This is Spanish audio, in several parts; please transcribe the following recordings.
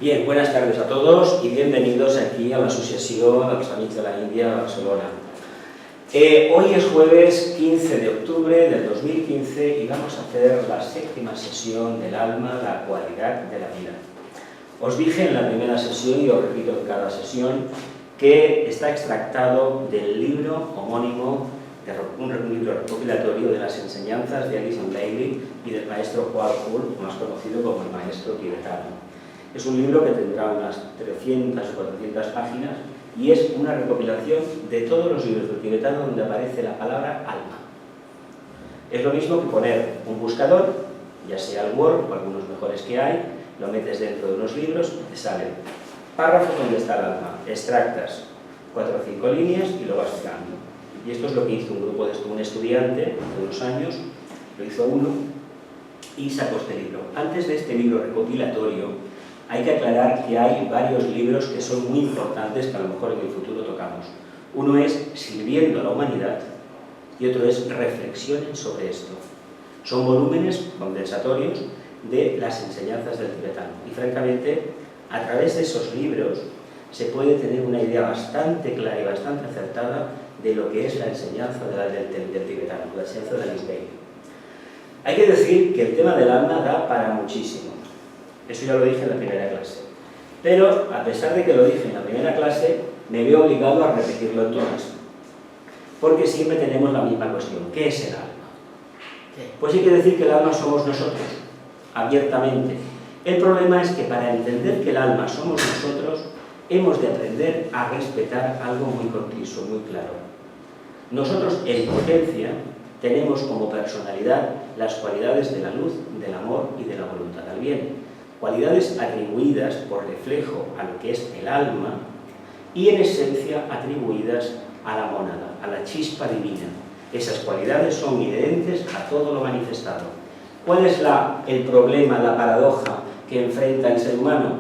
Bien, buenas tardes a todos y bienvenidos aquí a l'Associació dels Amics de la Índia de Barcelona. Hoy es jueves 15 de octubre del 2015 y vamos a hacer la séptima sesión del alma, la cualidad de la vida. Os dije en la primera sesión, y os repito en cada sesión, que está extractado del libro homónimo, un libro recopilatorio de las enseñanzas de Alison Bailey y del maestro Hual-Hul, más conocido como el maestro tibetano. Es un libro que tendrá unas 300 o 400 páginas y es una recopilación de todos los libros del tibetano donde aparece la palabra alma. Es lo mismo que poner un buscador, ya sea el Word o algunos mejores que hay, lo metes dentro de unos libros y te sale párrafo donde está el alma, extractas 4 o 5 líneas y lo vas pegando. Y esto es lo que hizo un grupo de un estudiante de unos años, lo hizo uno y sacó este libro. Antes de este libro recopilatorio, hay que aclarar que hay varios libros que son muy importantes que a lo mejor en el futuro tocamos. Uno es Sirviendo a la Humanidad y otro es Reflexiones sobre esto. Son volúmenes condensatorios de las enseñanzas del tibetano. Y francamente, a través de esos libros se puede tener una idea bastante clara y bastante acertada de lo que es la enseñanza del tibetano, la enseñanza de Alice Bailey. Hay que decir que el tema del alma da para muchísimo. Eso ya lo dije en la primera clase. Pero, a pesar de que lo dije en la primera clase, me veo obligado a repetirlo en todas. Porque siempre tenemos la misma cuestión. ¿Qué es el alma? Pues hay que decir que el alma somos nosotros, abiertamente. El problema es que para entender que el alma somos nosotros, hemos de aprender a respetar algo muy conciso, muy claro. Nosotros, en potencia, tenemos como personalidad las cualidades de la luz, del amor y de la voluntad al bien. Cualidades atribuidas por reflejo a lo que es el alma y en esencia atribuidas a la mónada, a la chispa divina. Esas cualidades son inherentes a todo lo manifestado. ¿Cuál es el problema, la paradoja que enfrenta el ser humano?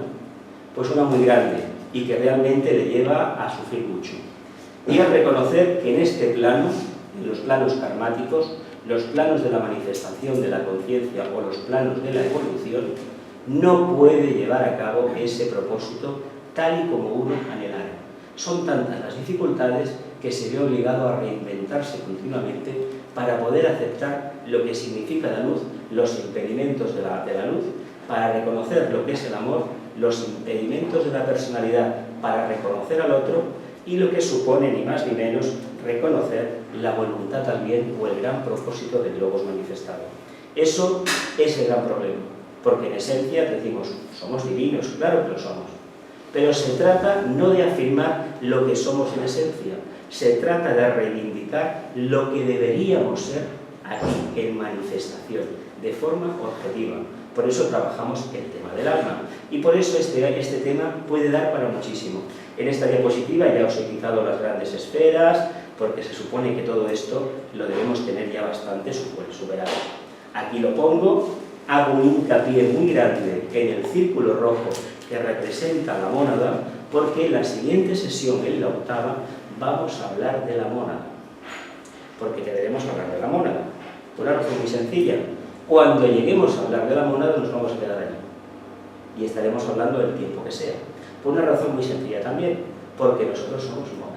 Pues una muy grande y que realmente le lleva a sufrir mucho. Y a reconocer que en este plano, en los planos karmáticos, los planos de la manifestación de la conciencia o los planos de la evolución, no puede llevar a cabo ese propósito tal y como uno anhelara. Son tantas las dificultades que se ve obligado a reinventarse continuamente para poder aceptar lo que significa la luz, los impedimentos de la luz, para reconocer lo que es el amor, los impedimentos de la personalidad para reconocer al otro y lo que supone ni más ni menos reconocer la voluntad al bien o el gran propósito del logos manifestado. Eso es el gran problema. Porque en esencia decimos, somos divinos, claro que lo somos. Pero se trata no de afirmar lo que somos en esencia, se trata de reivindicar lo que deberíamos ser aquí, en manifestación, de forma objetiva. Por eso trabajamos el tema del alma. Y por eso este tema puede dar para muchísimo. En esta diapositiva ya os he quitado las grandes esferas, porque se supone que todo esto lo debemos tener ya bastante superado. Aquí lo pongo. Hago un hincapié muy grande en el círculo rojo que representa la mónada, porque en la siguiente sesión, en la octava, vamos a hablar de la mónada. Porque deberemos hablar de la mónada. Por una razón muy sencilla. Cuando lleguemos a hablar de la mónada nos vamos a quedar allí. Y estaremos hablando del tiempo que sea. Por una razón muy sencilla también. Porque nosotros somos mónadas.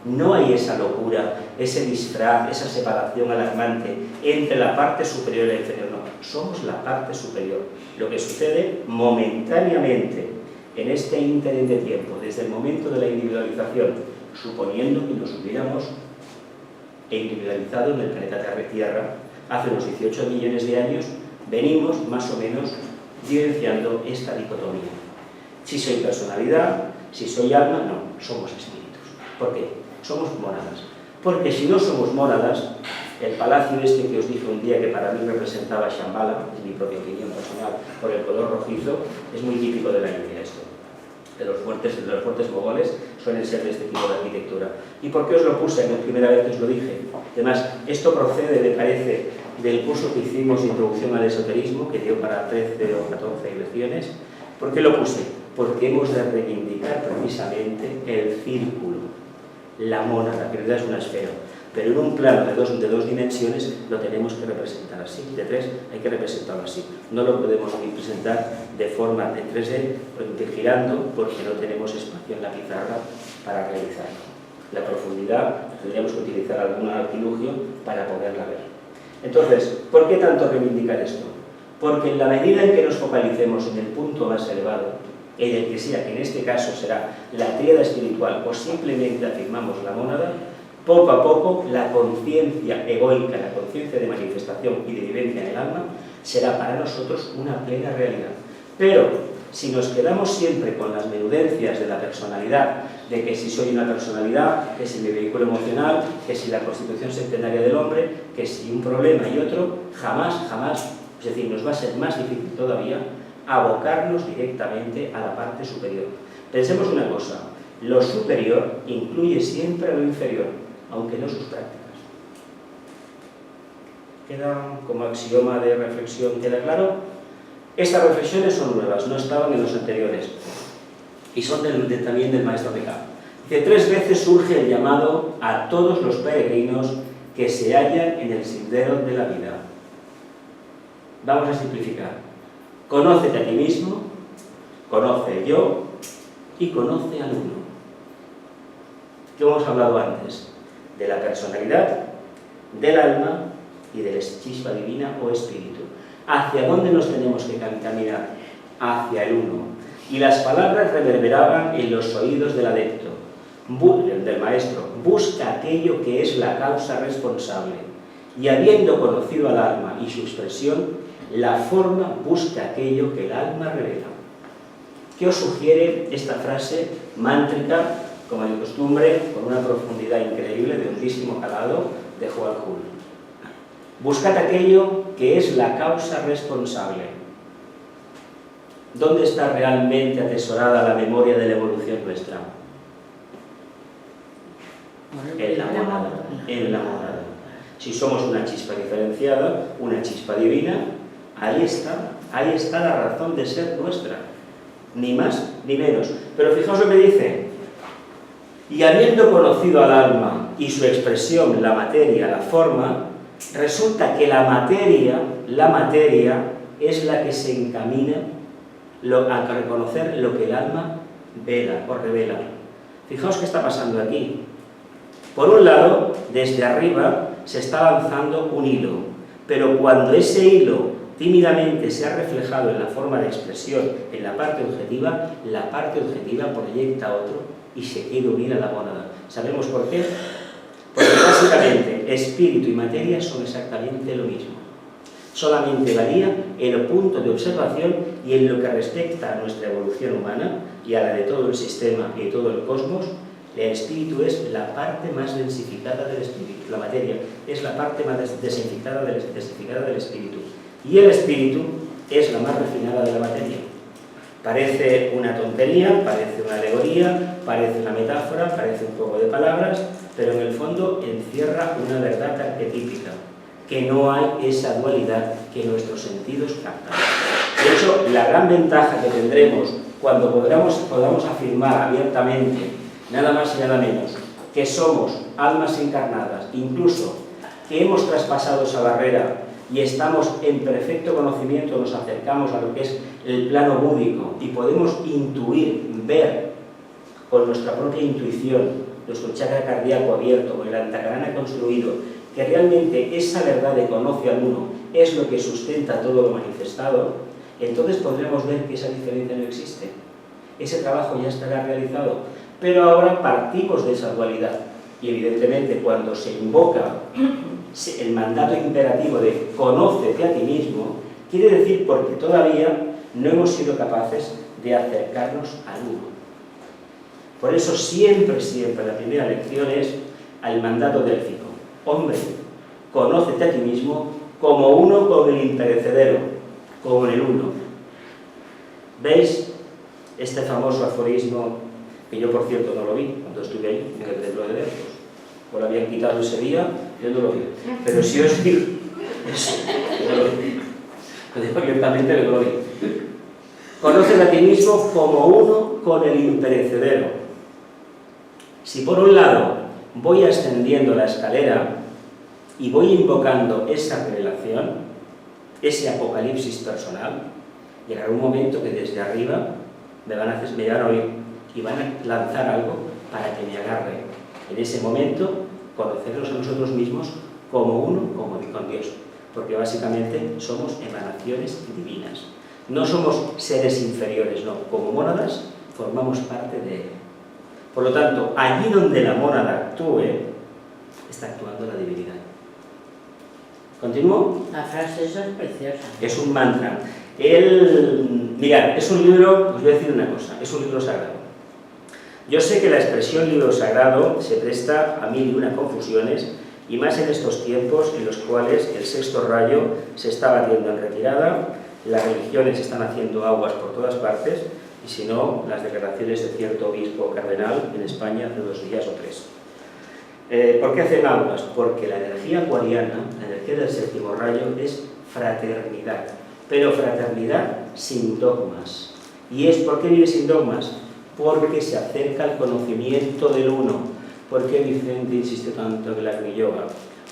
No hay esa locura, ese disfraz, esa separación alarmante entre la parte superior y la inferior. No, somos la parte superior. Lo que sucede momentáneamente en este ínterin de tiempo, desde el momento de la individualización, suponiendo que nos hubiéramos individualizado en el planeta Tierra hace unos 18 millones de años, venimos más o menos vivenciando esta dicotomía. Si soy personalidad, si soy alma, no, somos espíritus. ¿Por qué? Somos mónadas. Porque si no somos mónadas, el palacio este que os dije un día que para mí representaba Shambhala, es mi propia opinión personal, por el color rojizo, es muy típico de la India esto. De los fuertes mogoles suelen ser de este tipo de arquitectura. ¿Y por qué os lo puse la primera vez que os lo dije? Además, esto procede, me parece, del curso que hicimos de Introducción al Esoterismo, que dio para 13 o 14 lecciones. ¿Por qué lo puse? Porque hemos de reivindicar precisamente el círculo, la mónada, que en realidad es una esfera. pero en un plano de dos dimensiones lo tenemos que representar así, de 3 hay que representarlo así. No lo podemos representar de forma de 3D girando porque no tenemos espacio en la pizarra para realizarlo. La profundidad tendríamos que utilizar algún artilugio para poderla ver. Entonces, ¿por qué tanto reivindicar esto? Porque en la medida en que nos focalicemos en el punto más elevado, en el que sea, que en este caso será la tríada espiritual o simplemente afirmamos la mónada, poco a poco la conciencia egoica, la conciencia de manifestación y de vivencia en el alma será para nosotros una plena realidad. Pero si nos quedamos siempre con las menudencias de la personalidad, de que si soy una personalidad, que si mi vehículo emocional, que si la constitución centenaria del hombre, que si un problema y otro, jamás, es decir, nos va a ser más difícil todavía abocarnos directamente a la parte superior. Pensemos una cosa, lo superior incluye siempre lo inferior, aunque no sus prácticas. ¿Queda como axioma de reflexión? ¿Queda claro? Estas reflexiones son nuevas, no estaban en los anteriores y son también del maestro Picard. Dice, 3 veces surge el llamado a todos los peregrinos que se hallan en el sendero de la vida. Vamos a simplificar. Conócete a ti mismo, conoce el yo y conoce al uno. ¿Qué hemos hablado antes? De la personalidad, del alma y de la chispa divina o espíritu. ¿Hacia dónde nos tenemos que caminar? Hacia el uno. Y las palabras reverberaban en los oídos del adepto, del maestro. Busca aquello que es la causa responsable. Y habiendo conocido al alma y su expresión, la forma busca aquello que el alma revela. ¿Qué os sugiere esta frase mántrica, como de costumbre, con una profundidad increíble, de hondísimo calado, de Juan Jul? Buscad aquello que es la causa responsable. ¿Dónde está realmente atesorada la memoria de la evolución nuestra? En la mónada. En la mónada. Si somos una chispa diferenciada, una chispa divina, ahí está la razón de ser nuestra. Ni más ni menos. Pero fijaos lo que dice. Y habiendo conocido al alma y su expresión, la materia, la forma, resulta que la materia es la que se encamina a reconocer lo que el alma vela o revela. Fijaos qué está pasando aquí. Por un lado, desde arriba se está lanzando un hilo, pero cuando ese hilo tímidamente se ha reflejado en la forma de expresión, en la parte objetiva proyecta otro y se quiere unir a la mónada. ¿Sabemos por qué? Porque básicamente espíritu y materia son exactamente lo mismo. Solamente varía en el punto de observación y en lo que respecta a nuestra evolución humana y a la de todo el sistema y de todo el cosmos. El espíritu es la parte más densificada del espíritu. La materia es la parte más densificada del espíritu. Y el espíritu es la más refinada de la materia. Parece una tontería, parece una alegoría, parece una metáfora, parece un juego de palabras, pero en el fondo encierra una verdad arquetípica, que no hay esa dualidad que nuestros sentidos captan. De hecho, la gran ventaja que tendremos cuando podamos afirmar abiertamente, nada más y nada menos, que somos almas encarnadas, incluso que hemos traspasado esa barrera y estamos en perfecto conocimiento, nos acercamos a lo que es el plano búdico y podemos intuir, ver con nuestra propia intuición, nuestro chakra cardíaco abierto, con el antakarana construido, que realmente esa verdad de conoce al uno es lo que sustenta todo lo manifestado, entonces podremos ver que esa diferencia no existe. Ese trabajo ya estará realizado, pero ahora partimos de esa dualidad y evidentemente cuando se invoca el mandato imperativo de conócete a ti mismo, quiere decir porque todavía no hemos sido capaces de acercarnos al uno. Por eso siempre la primera lección es al mandato délfico. Hombre, conócete a ti mismo como uno con el imperecedero, como en el uno. ¿Veis este famoso aforismo, que yo por cierto no lo vi cuando estuve ahí, en el templo de Delfos? O lo habían quitado ese día, yo no lo vi. Pero si os digo eso, yo no lo vi. Lo digo abiertamente que no lo vi. Conócete a ti mismo como uno con el imperecedero. Si por un lado voy ascendiendo la escalera y voy invocando esa revelación, ese apocalipsis personal, llegará un momento que desde arriba me van a oír y van a lanzar algo para que me agarre. En ese momento, conocernos a nosotros mismos como uno, como con Dios, porque básicamente somos emanaciones divinas. No somos seres inferiores, no. Como mónadas formamos parte de él. Por lo tanto, allí donde la mónada actúe, está actuando la divinidad. ¿Continúo? La frase esa es preciosa. Es un mantra. Mirad, es un libro, os voy a decir una cosa, es un libro sagrado. Yo sé que la expresión libro sagrado se presta a mil y una confusiones, y más en estos tiempos en los cuales el sexto rayo se está batiendo en retirada, las religiones están haciendo aguas por todas partes, y si no, las declaraciones de cierto obispo cardenal en España hace 2 días o 3. ¿Por qué hacen aguas? Porque la energía acuariana, la energía del séptimo rayo, es fraternidad, pero fraternidad sin dogmas. ¿Y es por qué vive sin dogmas? Porque se acerca al conocimiento del uno. ¿Por qué Vicente insiste tanto en el Agni Yoga?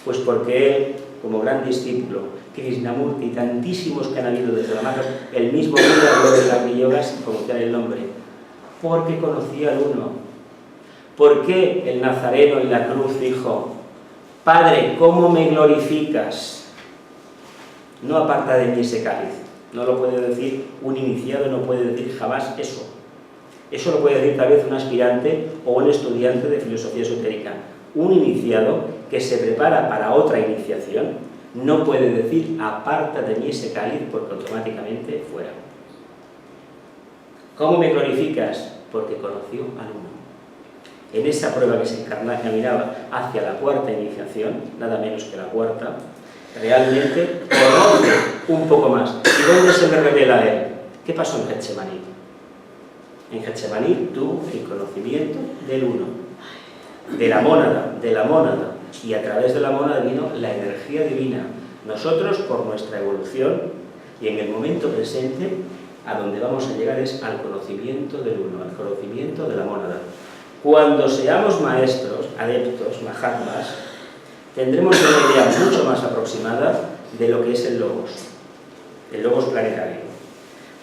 Pues porque él, como gran discípulo, Krishnamurti y tantísimos que han habido desde la mano, el mismo Buda habló del Agni Yoga sin conocer el nombre, porque conocía al uno. ¿Por qué el Nazareno en la cruz dijo: Padre, ¿cómo me glorificas? No aparta de mí ese cáliz. No lo puede decir un iniciado, no puede decir jamás eso. Eso lo puede decir tal vez un aspirante o un estudiante de filosofía esotérica. Un iniciado que se prepara para otra iniciación no puede decir aparta de mí ese cáliz, porque automáticamente fuera. ¿Cómo me glorificas? Porque conoció al uno. En esa prueba que se encaminaba hacia la cuarta iniciación, nada menos que la cuarta, realmente conoce un poco más. ¿Y dónde se me revela él? ¿Qué pasó en Getsemaní? En Getsemaní tuvo el conocimiento del uno, de la mónada, y a través de la mónada vino la energía divina. Nosotros, por nuestra evolución, y en el momento presente, a donde vamos a llegar es al conocimiento del uno, al conocimiento de la mónada. Cuando seamos maestros, adeptos, mahatmas, tendremos una idea mucho más aproximada de lo que es el logos planetario.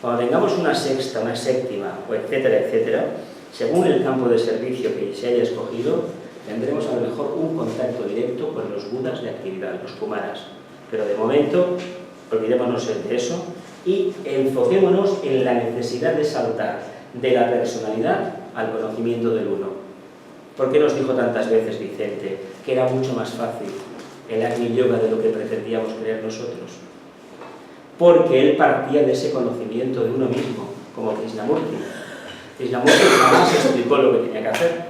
Cuando tengamos una sexta, una séptima, o etcétera, etcétera, según el campo de servicio que se haya escogido, tendremos a lo mejor un contacto directo con los budas de actividad, los kumaras. Pero de momento, olvidémonos de eso y enfoquémonos en la necesidad de saltar de la personalidad al conocimiento del uno. ¿Por qué nos dijo tantas veces Vicente que era mucho más fácil el Agni Yoga de lo que pretendíamos creer nosotros? Porque él partía de ese conocimiento de uno mismo, como Krishnamurti. Krishnamurti jamás explicó lo que tenía que hacer.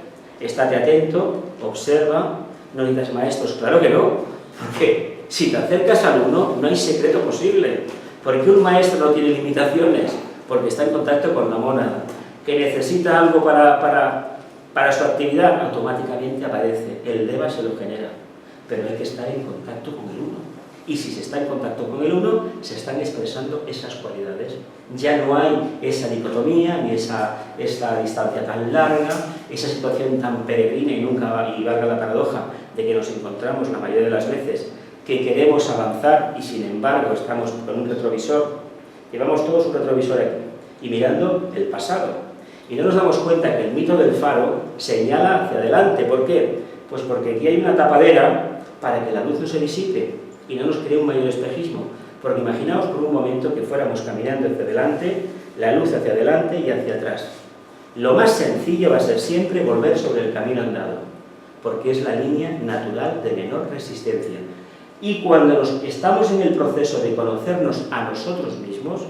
Estate atento, observa, no necesitas maestros. Claro que no, porque si te acercas al uno, no hay secreto posible. Porque un maestro no tiene limitaciones, porque está en contacto con la mónada. Que necesita algo para su actividad, automáticamente aparece. El Deva se lo genera, pero hay que estar en contacto con el uno. Y si se está en contacto con el uno, se están expresando esas cualidades. Ya no hay esa dicotomía, ni esta distancia tan larga, esa situación tan peregrina y valga la paradoja, de que nos encontramos la mayoría de las veces que queremos avanzar y sin embargo estamos con un retrovisor, llevamos todos un retrovisor aquí, y mirando el pasado. Y no nos damos cuenta que el mito del faro señala hacia adelante. ¿Por qué? Pues porque aquí hay una tapadera para que la luz no se disipe y no nos cree un mayor espejismo. Porque imaginaos por un momento que fuéramos caminando hacia adelante, la luz hacia adelante y hacia atrás. Lo más sencillo va a ser siempre volver sobre el camino andado, porque es la línea natural de menor resistencia. Y cuando estamos en el proceso de conocernos a nosotros mismos,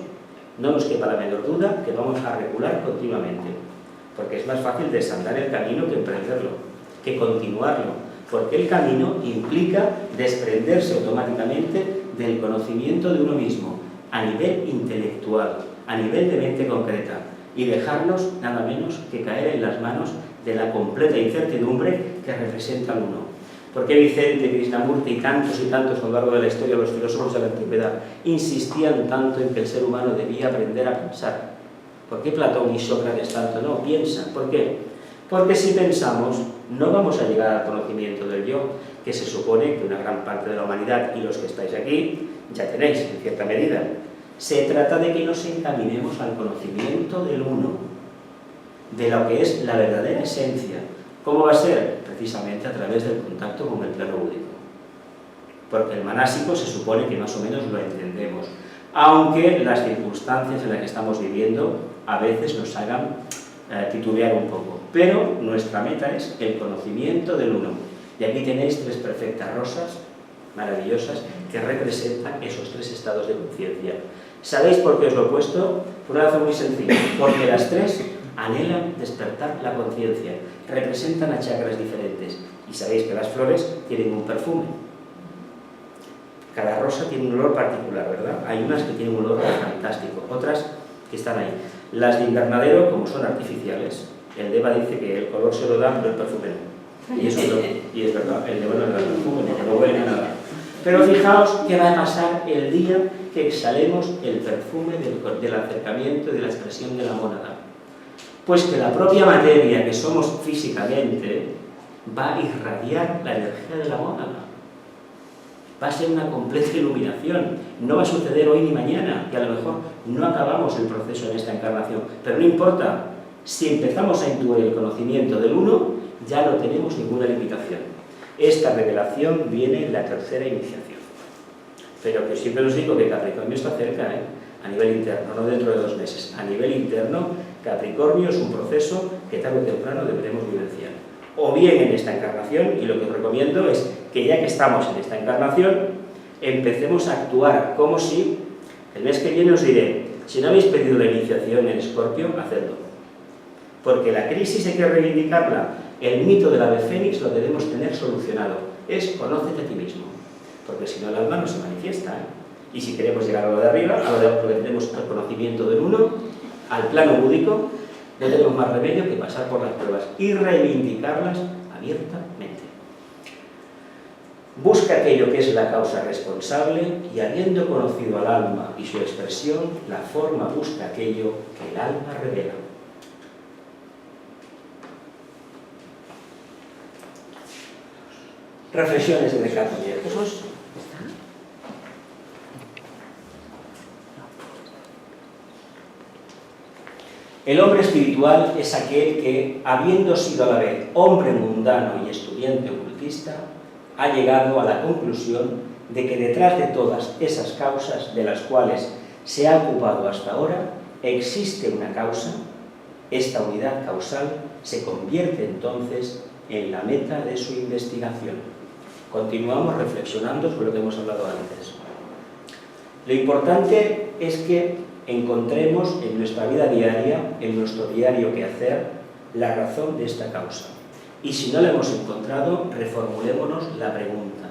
no nos quepa la menor duda que vamos a recular continuamente, porque es más fácil desandar el camino que emprenderlo, que continuarlo. Porque el camino implica desprenderse automáticamente del conocimiento de uno mismo, a nivel intelectual, a nivel de mente concreta, y dejarnos nada menos que caer en las manos de la completa incertidumbre que representa el uno. ¿Por qué Vicente, Krishnamurti y tantos a lo largo de la historia, los filósofos de la antigüedad, insistían tanto en que el ser humano debía aprender a pensar? ¿Por qué Platón y Sócrates tanto no piensan? ¿Por qué? Porque si pensamos, no vamos a llegar al conocimiento del yo, que se supone que una gran parte de la humanidad y los que estáis aquí ya tenéis en cierta medida. Se trata de que nos encaminemos al conocimiento del uno, de lo que es la verdadera esencia. ¿Cómo va a ser? Precisamente a través del contacto con el plano búdico. Porque el manásico se supone que más o menos lo entendemos, aunque las circunstancias en las que estamos viviendo a veces nos hagan titubear un poco. Pero nuestra meta es el conocimiento del uno. Y aquí tenéis 3 perfectas rosas maravillosas que representan esos 3 estados de conciencia. ¿Sabéis por qué os lo he puesto? Por una razón muy sencilla. Porque las 3 anhelan despertar la conciencia, representan a chakras diferentes. Y sabéis que las flores tienen un perfume. Cada rosa tiene un olor particular, ¿verdad? Hay unas que tienen un olor fantástico, otras que están ahí. Las de invernadero, como son artificiales, el Deva dice que el color se lo da, pero el perfume no. Y es verdad, el Deva no le da el perfume, porque no huele a nada. Pero fijaos qué va a pasar el día que exhalemos el perfume del acercamiento y de la expresión de la mónada. Pues que la propia materia que somos físicamente va a irradiar la energía de la mónada. Va a ser una completa iluminación. No va a suceder hoy ni mañana, y a lo mejor no acabamos el proceso en esta encarnación. Pero no importa, si empezamos a intuir el conocimiento del uno, ya no tenemos ninguna limitación. Esta revelación viene en la 3ª iniciación. Pero que siempre os digo que Capricornio está cerca, a nivel interno, no dentro de 2 meses. A nivel interno, Capricornio es un proceso que tarde o temprano deberemos vivenciar. O bien en esta encarnación, y lo que os recomiendo es que ya que estamos en esta encarnación, empecemos a actuar como si, el mes que viene os diré, si no habéis pedido la iniciación en Escorpio, hacedlo. Porque la crisis hay que reivindicarla. El mito del ave fénix lo debemos tener solucionado. Es conócete a ti mismo. Porque si no, el alma no se manifiesta. Y si queremos llegar a lo de arriba, a lo que tenemos al conocimiento del uno, al plano búdico, no tenemos más remedio que pasar por las pruebas y reivindicarlas abiertamente. Busca aquello que es la causa responsable y, habiendo conocido al alma y su expresión, la forma busca aquello que el alma revela. Reflexiones de Descartes. El hombre espiritual es aquel que, habiendo sido a la vez hombre mundano y estudiante ocultista, ha llegado a la conclusión de que detrás de todas esas causas de las cuales se ha ocupado hasta ahora, existe una causa. Esta unidad causal se convierte entonces en la meta de su investigación. Continuamos reflexionando sobre lo que hemos hablado antes. Lo importante es que encontremos en nuestra vida diaria, en nuestro diario quehacer, la razón de esta causa. Y si no la hemos encontrado, reformulémonos la pregunta.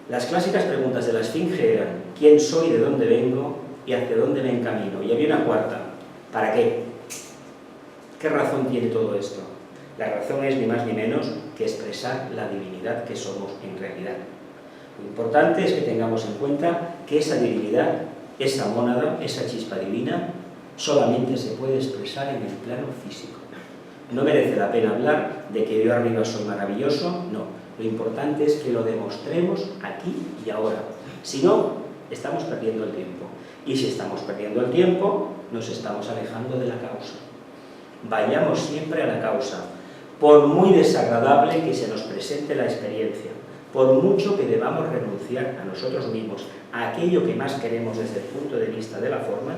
Las clásicas preguntas de la Esfinge eran: ¿quién soy, de dónde vengo y hacia dónde me encamino? Y había una cuarta: ¿para qué? ¿Qué razón tiene todo esto? La razón es ni más ni menos que expresar la divinidad que somos en realidad. Lo importante es que tengamos en cuenta que esa divinidad, esa mónada, esa chispa divina, solamente se puede expresar en el plano físico. No merece la pena hablar de que yo arriba soy maravilloso, no. Lo importante es que lo demostremos aquí y ahora. Si no, estamos perdiendo el tiempo. Y si estamos perdiendo el tiempo, nos estamos alejando de la causa. Vayamos siempre a la causa. Por muy desagradable que se nos presente la experiencia, por mucho que debamos renunciar a nosotros mismos, a aquello que más queremos desde el punto de vista de la forma,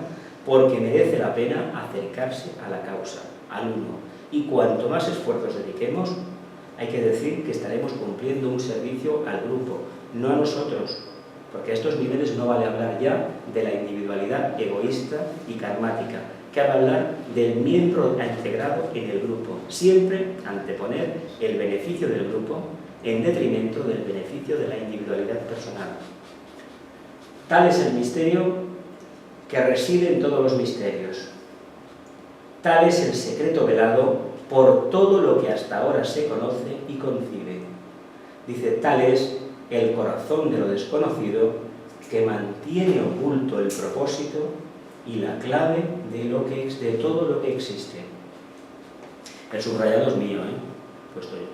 porque merece la pena acercarse a la causa, al uno. Y cuanto más esfuerzos dediquemos, hay que decir que estaremos cumpliendo un servicio al grupo, no a nosotros, porque a estos niveles no vale hablar ya de la individualidad egoísta y karmática, que va a hablar del miembro integrado en el grupo, siempre anteponer el beneficio del grupo en detrimento del beneficio de la individualidad personal. Tal es el misterio que reside en todos los misterios. Tal es el secreto velado por todo lo que hasta ahora se conoce y concibe. Dice, tal es el corazón de lo desconocido que mantiene oculto el propósito y la clave de todo lo que existe. El subrayado es mío, puesto yo.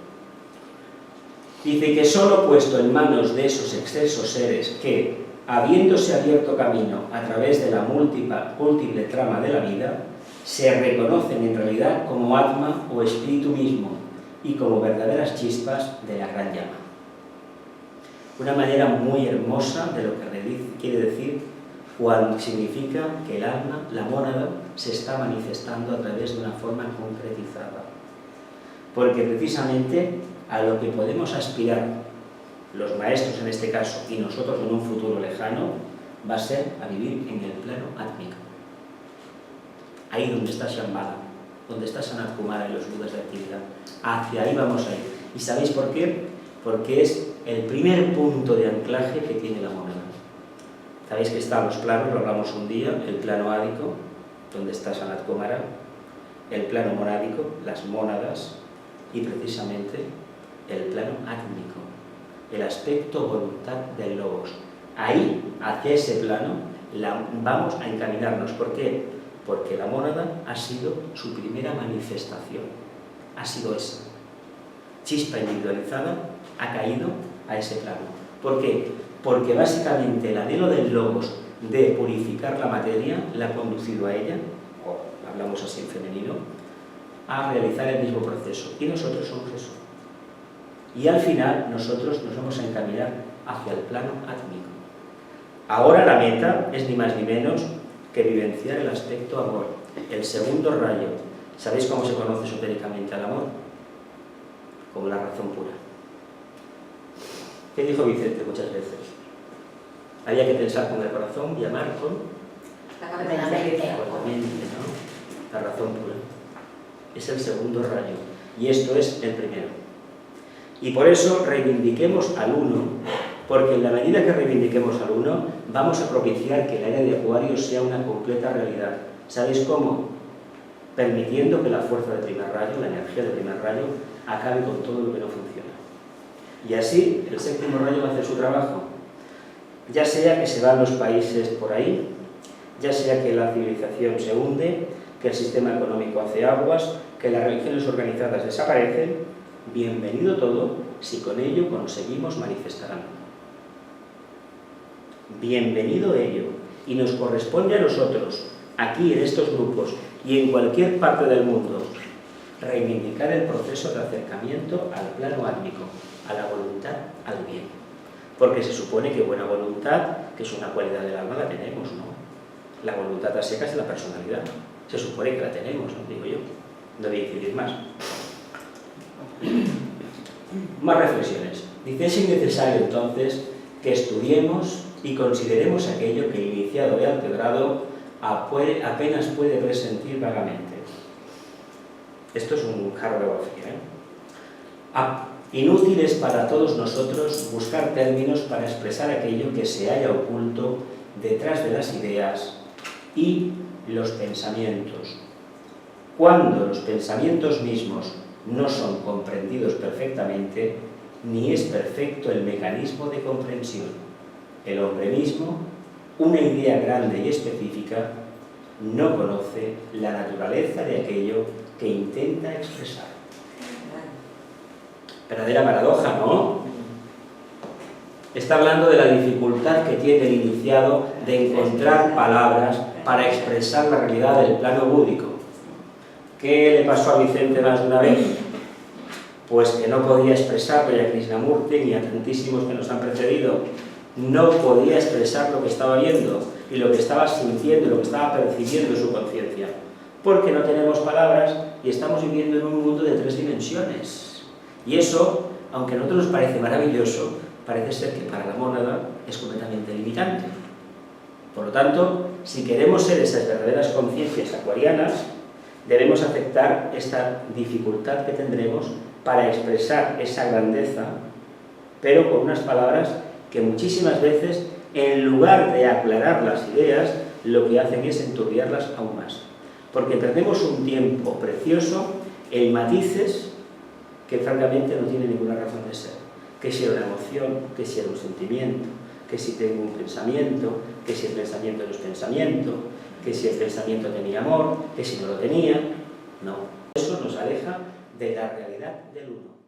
Dice que solo puesto en manos de esos excelsos seres que, habiéndose abierto camino a través de la múltiple trama de la vida, se reconocen en realidad como Atma o espíritu mismo y como verdaderas chispas de la gran llama. Una manera muy hermosa de lo que quiere decir cuando significa que el alma, la mónada, se está manifestando a través de una forma concretizada. Porque precisamente a lo que podemos aspirar, los maestros en este caso, y nosotros en un futuro lejano, va a ser a vivir en el plano átmico. Ahí donde está Shambhala, donde está Sanat Kumara y los budas de actividad. Hacia ahí vamos a ir. ¿Y sabéis por qué? Porque es el primer punto de anclaje que tiene la mónada. Sabéis que están los planos, lo hablamos un día, el plano ádico, donde está Sanat Kumara, el plano monádico, las mónadas, y precisamente el plano átmico, el aspecto voluntad del logos. Ahí, hacia ese plano, vamos a encaminarnos. ¿Por qué? Porque la mónada ha sido su primera manifestación, ha sido esa. Chispa individualizada ha caído a ese plano. ¿Por qué? Porque básicamente el anhelo del logos de purificar la materia la ha conducido a ella, o hablamos así en femenino, a realizar el mismo proceso. Y nosotros somos eso. Y al final nosotros nos vamos a encaminar hacia el plano átmico. Ahora la meta es ni más ni menos que vivenciar el aspecto amor, el segundo rayo. ¿Sabéis cómo se conoce esotéricamente al amor? Como la razón pura. ¿Qué dijo Vicente muchas veces? Había que pensar con el corazón y amar con la mente, ¿no? La razón pura. Es el segundo rayo. Y esto es el primero. Y por eso reivindiquemos al uno, porque en la medida que reivindiquemos al uno, vamos a propiciar que el área de Acuario sea una completa realidad. ¿Sabéis cómo? Permitiendo que la fuerza del primer rayo, la energía del primer rayo, acabe con todo lo que no funciona. Y así el séptimo rayo va a hacer su trabajo. Ya sea que se van los países por ahí, ya sea que la civilización se hunde, que el sistema económico hace aguas, que las religiones organizadas desaparecen, bienvenido todo si con ello conseguimos manifestar algo. Bienvenido ello. Y nos corresponde a nosotros, aquí en estos grupos y en cualquier parte del mundo, reivindicar el proceso de acercamiento al plano átmico, a la voluntad, al bien. Porque se supone que buena voluntad, que es una cualidad del alma, la tenemos, ¿no? La voluntad a secas es la personalidad. Se supone que la tenemos, ¿no? Digo yo. No voy a decidir más. Más reflexiones. Dice, es innecesario entonces que estudiemos y consideremos aquello que el iniciado de alto grado apenas puede presentir vagamente. Esto es un jarro de agua fría, Inútil es para todos nosotros buscar términos para expresar aquello que se halla oculto detrás de las ideas y los pensamientos. Cuando los pensamientos mismos no son comprendidos perfectamente, ni es perfecto el mecanismo de comprensión. El hombre mismo, una idea grande y específica, no conoce la naturaleza de aquello que intenta expresar. Verdadera paradoja, ¿no? Está hablando de la dificultad que tiene el iniciado de encontrar palabras para expresar la realidad del plano búdico. ¿Qué le pasó a Vicente más de una vez? Pues que no podía expresarlo, y a Krishnamurti ni a tantísimos que nos han precedido. No podía expresar lo que estaba viendo y lo que estaba sintiendo, lo que estaba percibiendo en su conciencia. Porque no tenemos palabras y estamos viviendo en un mundo de 3 dimensiones. Y eso, aunque a nosotros nos parece maravilloso, parece ser que para la mónada es completamente limitante. Por lo tanto, si queremos ser esas verdaderas conciencias acuarianas, debemos aceptar esta dificultad que tendremos para expresar esa grandeza, pero con unas palabras que muchísimas veces, en lugar de aclarar las ideas, lo que hacen es enturbiarlas aún más. Porque perdemos un tiempo precioso en matices que francamente no tienen ninguna razón de ser. Que si era una emoción, que si era un sentimiento, que si tengo un pensamiento, que si el pensamiento no es pensamiento, que si el pensamiento tenía amor, que si no lo tenía. No. Eso nos aleja de la realidad del uno.